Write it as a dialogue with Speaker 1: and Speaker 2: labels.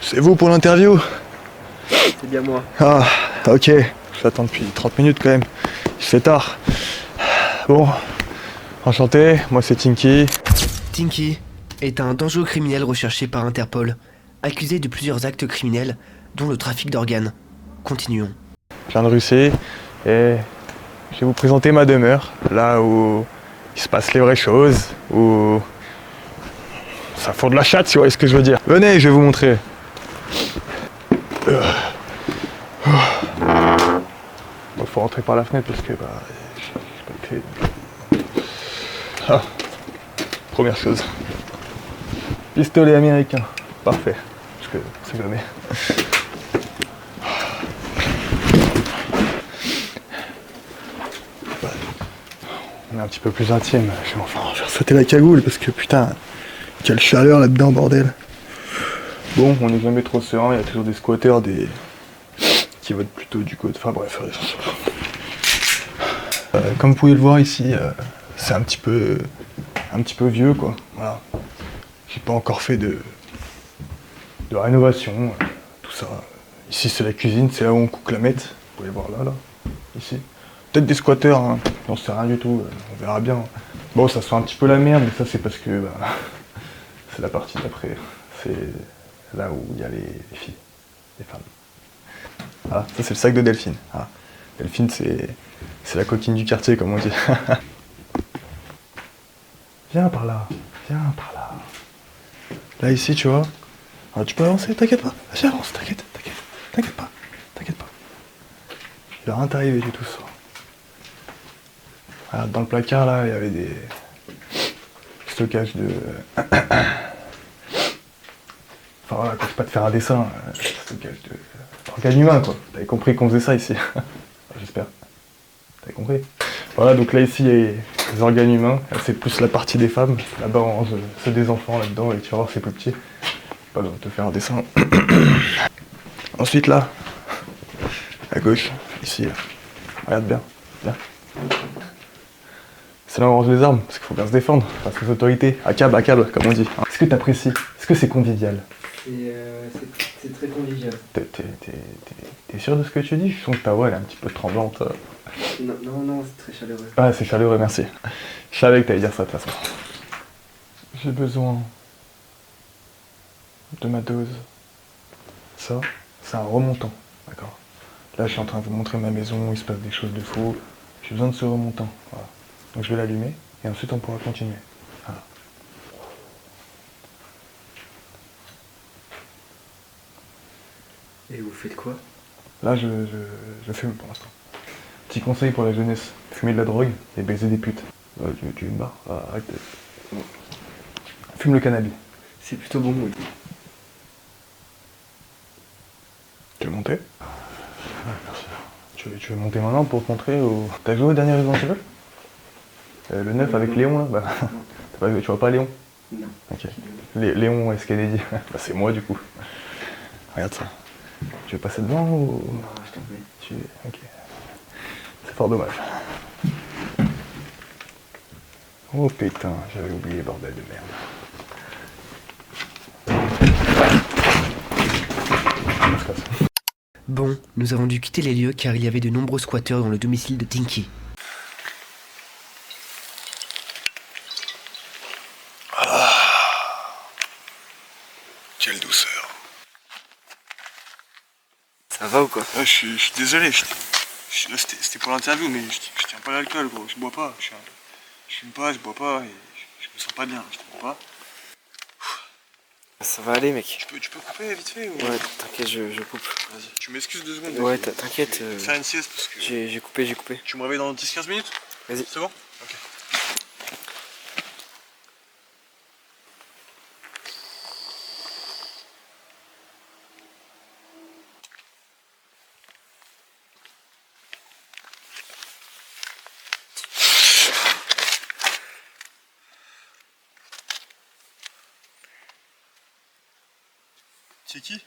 Speaker 1: C'est vous pour l'interview?
Speaker 2: C'est bien moi.
Speaker 1: Ah, ok. J'attends depuis 30 minutes quand même. Il fait tard. Bon, enchanté, moi c'est Tinky.
Speaker 2: Tinky est un dangereux criminel recherché par Interpol, accusé de plusieurs actes criminels, dont le trafic d'organes. Continuons.
Speaker 1: Je viens de Russie et je vais vous présenter ma demeure, là où il se passe les vraies choses, où ça fout de la chatte, si vous voyez ce que je veux dire. Venez, je vais vous montrer. Il faut rentrer par la fenêtre parce que j'ai pas de clé. Ah, première chose. Pistolet américain, parfait. Parce que c'est jamais. On est un petit peu plus intime. Je vais sauter la cagoule parce que putain, quelle chaleur là-dedans, bordel. Bon, on n'est jamais trop serein, il y a toujours des squatteurs, qui votent plutôt du côté. Enfin bref. Comme vous pouvez le voir ici, c'est un petit peu vieux quoi. Voilà. J'ai pas encore fait de rénovation, tout ça. Ici c'est la cuisine, c'est là où on coupe la mette. Vous pouvez voir là, ici. Peut-être des squatteurs, hein. J'en sais rien du tout, on verra bien. Bon, ça sent un petit peu la merde, mais ça c'est parce que c'est la partie d'après. C'est là où il y a les filles, les femmes. Voilà, ça c'est le sac de Delphine. Voilà. Delphine c'est la coquine du quartier comme on dit. Viens par là, viens par là. Là ici tu vois, alors, tu peux avancer, t'inquiète pas. Vas-y avance, t'inquiète pas. Il va rien t'arriver du tout ça. Alors, dans le placard là, il y avait des stockages de... Enfin voilà, quoi, c'est pas de faire un dessin, stockage d'organes humains quoi. T'avais compris qu'on faisait ça ici. J'espère. T'avais compris. Voilà, donc là ici il y a les organes humains, là, c'est plus la partie des femmes. Là-bas on range ceux des enfants là-dedans et tu vas voir c'est plus petit. Pas besoin de te faire un dessin. Ensuite là, à gauche, ici, là. Regarde bien, bien. C'est là où on range les armes, parce qu'il faut bien se défendre face aux autorités. À câble, comme on dit. Est-ce que t'apprécies? Est-ce que c'est convivial?
Speaker 2: C'est très convivial.
Speaker 1: T'es sûr de ce que tu dis? Je sens que ta voix elle est un petit peu tremblante.
Speaker 2: Non, c'est très chaleureux.
Speaker 1: Ah, c'est chaleureux, merci. Je savais que t'allais dire ça de toute façon. J'ai besoin de ma dose. Ça, c'est un remontant, d'accord? Là, je suis en train de vous montrer ma maison, il se passe des choses de fou. J'ai besoin de ce remontant, voilà. Donc je vais l'allumer, et ensuite on pourra continuer. Voilà.
Speaker 2: Et vous faites quoi?
Speaker 1: Là, je fume pour l'instant. Petit conseil pour la jeunesse, fumer de la drogue et baiser des putes. Tu me barres? Arrête. Fume le cannabis.
Speaker 2: C'est plutôt bon mood.
Speaker 1: Tu veux monter? Ouais, merci. Tu veux monter maintenant pour te montrer au... T'as joué au dernier Resident Evil? Le 9 avec Léon là? Tu vois pas Léon?
Speaker 2: Non.
Speaker 1: Ok. Léon S. Kennedy. C'est moi du coup. Regarde ça. Tu veux passer devant ou...
Speaker 2: Non, je t'en prie.
Speaker 1: Ok. C'est fort dommage. Oh putain, j'avais oublié, bordel de merde. On se casse.
Speaker 2: Bon, nous avons dû quitter les lieux car il y avait de nombreux squatteurs dans le domicile de Tinky.
Speaker 1: Quelle douceur.
Speaker 2: Ça va ou quoi?
Speaker 1: Je suis désolé, c'était pour l'interview, mais je tiens pas l'alcool, gros. Je bois pas. Je fume pas, je bois pas, et je me sens pas bien, je te comprends pas.
Speaker 2: Ça va aller, mec.
Speaker 1: Tu peux couper vite fait ou...
Speaker 2: Ouais, t'inquiète, je coupe.
Speaker 1: Vas-y, tu m'excuses 2 secondes.
Speaker 2: Ouais, t'inquiète.
Speaker 1: Je vais faire une sieste parce que...
Speaker 2: J'ai coupé.
Speaker 1: Tu me réveilles dans 10-15 minutes?
Speaker 2: Vas-y.
Speaker 1: C'est bon? Ok. C'est qui?